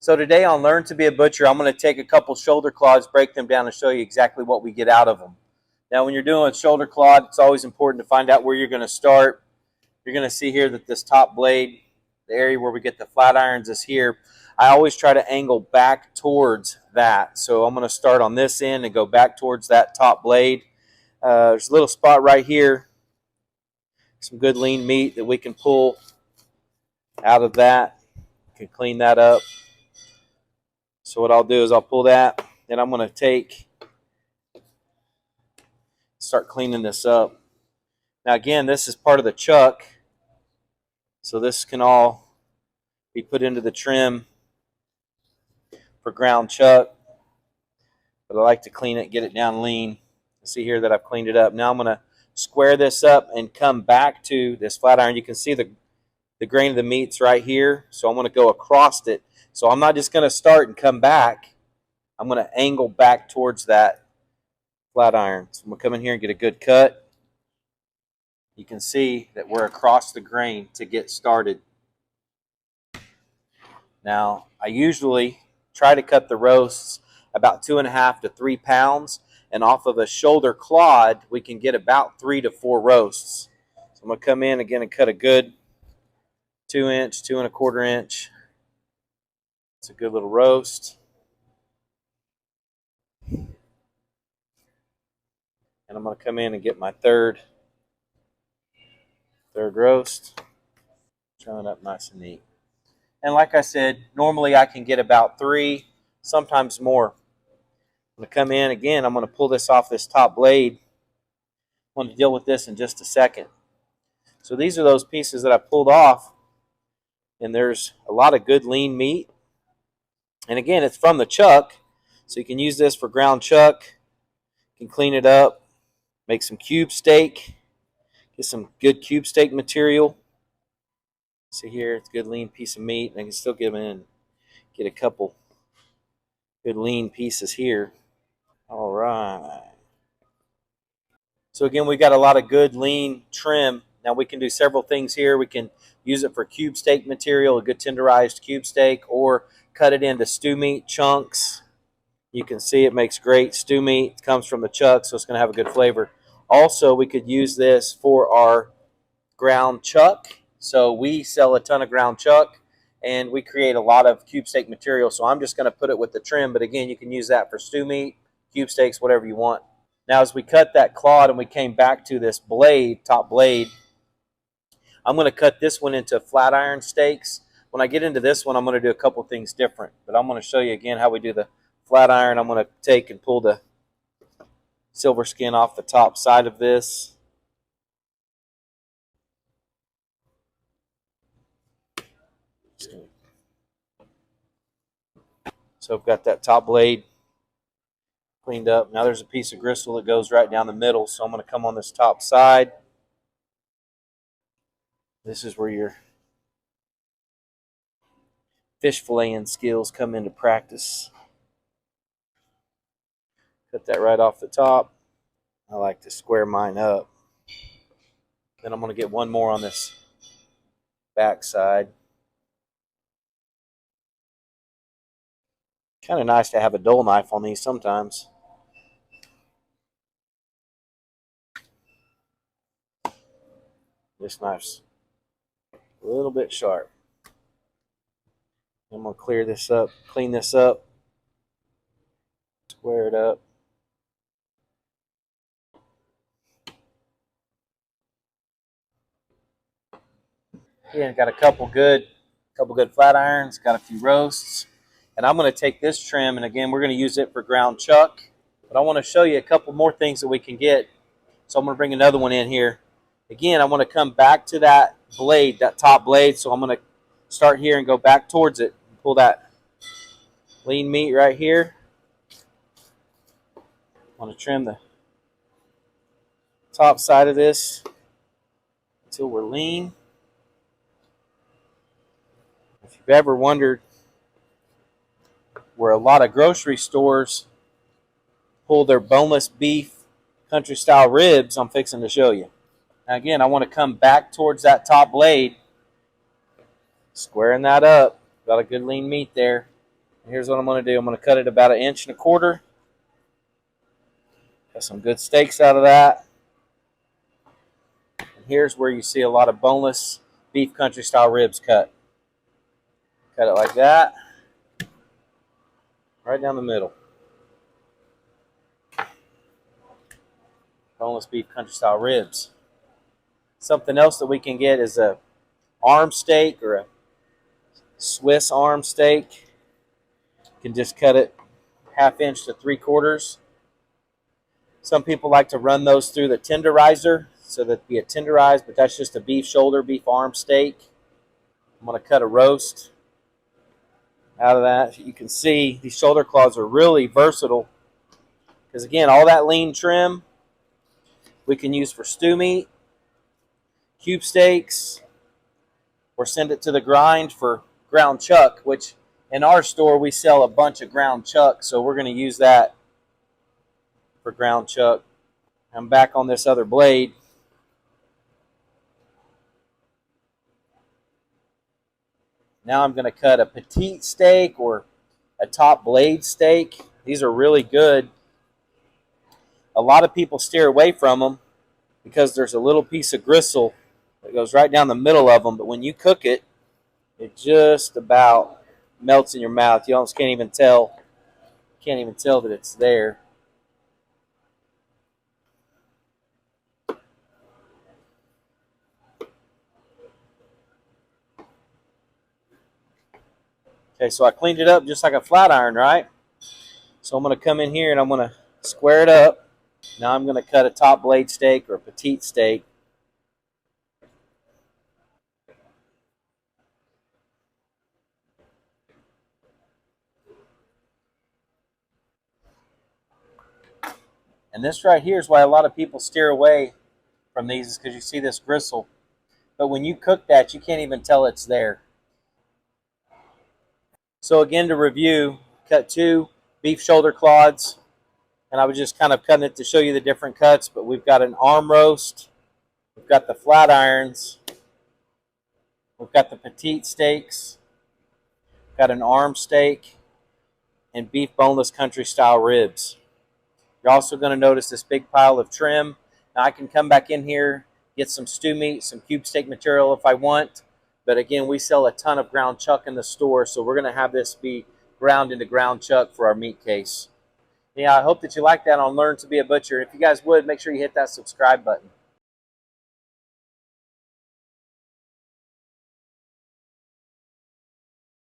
So today on Learn to be a Butcher, I'm going to take a couple shoulder clods, break them down, and show you exactly what we get out of them. Now when you're doing a shoulder clod, it's always important to find out where you're going to start. You're going to see here that this top blade, the area where we get the flat irons, is here. I always try to angle back towards that. So I'm going to start on this end and go back towards that top blade. There's a little spot right here, some good lean meat that we can pull out of that. Can clean that up. So what I'll do is I'll pull that, and I'm going to start cleaning this up. Now again, this is part of the chuck, so this can all be put into the trim for ground chuck. But I like to clean it, get it down lean. See here that I've cleaned it up. Now I'm going to square this up and come back to this flat iron. You can see the grain of the meat's right here, so I'm going to go across it. So I'm not just going to start and come back. I'm going to angle back towards that flat iron. So I'm going to come in here and get a good cut. You can see that we're across the grain to get started. Now, I usually try to cut the roasts about 2.5 to 3 pounds, and off of a shoulder clod, we can get about 3 to 4 roasts. So I'm going to come in again and cut a good 2-inch, 2¼ inch. It's a good little roast. And I'm going to come in and get my third roast. Showing up nice and neat. And like I said, normally I can get about 3, sometimes more. I'm going to come in again. I'm going to pull this off this top blade. I'm going to deal with this in just a second. So these are those pieces that I pulled off. And there's a lot of good lean meat. And again, it's from the chuck. So you can use this for ground chuck. You can clean it up. Make some cube steak. Get some good cube steak material. See here, it's a good lean piece of meat. And I can still get them in and get a couple good lean pieces here. All right. So again, we've got a lot of good lean trim. Now we can do several things here. We can use it for cube steak material, a good tenderized cube steak, or cut it into stew meat chunks. You can see it makes great stew meat. It comes from the chuck, so it's going to have a good flavor. Also, we could use this for our ground chuck. So we sell a ton of ground chuck, and we create a lot of cube steak material. So I'm just going to put it with the trim. But again, you can use that for stew meat, cube steaks, whatever you want. Now, as we cut that clod and we came back to this blade, top blade, I'm going to cut this one into flat iron steaks. When I get into this one, I'm going to do a couple things different. But I'm going to show you again how we do the flat iron. I'm going to take and pull the silver skin off the top side of this. So I've got that top blade cleaned up. Now there's a piece of gristle that goes right down the middle, so I'm going to come on this top side. This is where your fish filleting skills come into practice. Cut that right off the top. I like to square mine up. Then I'm going to get one more on this back side. Kind of nice to have a dull knife on these sometimes. This knife's a little bit sharp. I'm going to clear this up, clean this up, square it up. Again, got a couple good flat irons, got a few roasts. And I'm going to take this trim, and again, we're going to use it for ground chuck. But I want to show you a couple more things that we can get. So I'm going to bring another one in here. Again, I want to come back to that blade, that top blade. So I'm going to start here and go back towards it. Pull that lean meat right here. I want to trim the top side of this until we're lean. If you've ever wondered where a lot of grocery stores pull their boneless beef country style ribs, I'm fixing to show you. Now again, I want to come back towards that top blade, squaring that up. Got a good lean meat there. Here's what I'm going to do. I'm going to cut it about 1.25 inches. Got some good steaks out of that. And here's where you see a lot of boneless beef country style ribs cut. Cut it like that. Right down the middle. Boneless beef country style ribs. Something else that we can get is a arm steak or a Swiss arm steak. You can just cut it 1/2 inch to 3/4. Some people like to run those through the tenderizer so that it be a tenderized, but that's just a beef shoulder, beef arm steak. I'm going to cut a roast out of that. You can see these shoulder claws are really versatile because, again, all that lean trim we can use for stew meat, cube steaks, or send it to the grind for ground chuck, which in our store we sell a bunch of ground chuck, so we're going to use that for ground chuck. I'm back on this other blade. Now I'm going to cut a petite steak or a top blade steak. These are really good. A lot of people steer away from them because there's a little piece of gristle that goes right down the middle of them, but when you cook it, it just about melts in your mouth. You almost can't even tell that it's there. Okay, so I cleaned it up just like a flat iron, right? So I'm going to come in here and I'm going to square it up. Now I'm going to cut a top blade steak or a petite steak. And this right here is why a lot of people steer away from these, is because you see this gristle. But when you cook that, you can't even tell it's there. So again, to review, cut 2 beef shoulder clods. And I was just kind of cutting it to show you the different cuts. But we've got an arm roast. We've got the flat irons. We've got the petite steaks. We've got an arm steak. And beef boneless country style ribs. You're also going to notice this big pile of trim. Now I can come back in here, get some stew meat, some cube steak material if I want. But again, we sell a ton of ground chuck in the store, so we're going to have this be ground into ground chuck for our meat case. Yeah, I hope that you like that on Learn to Be a Butcher. If you guys would, make sure you hit that subscribe button.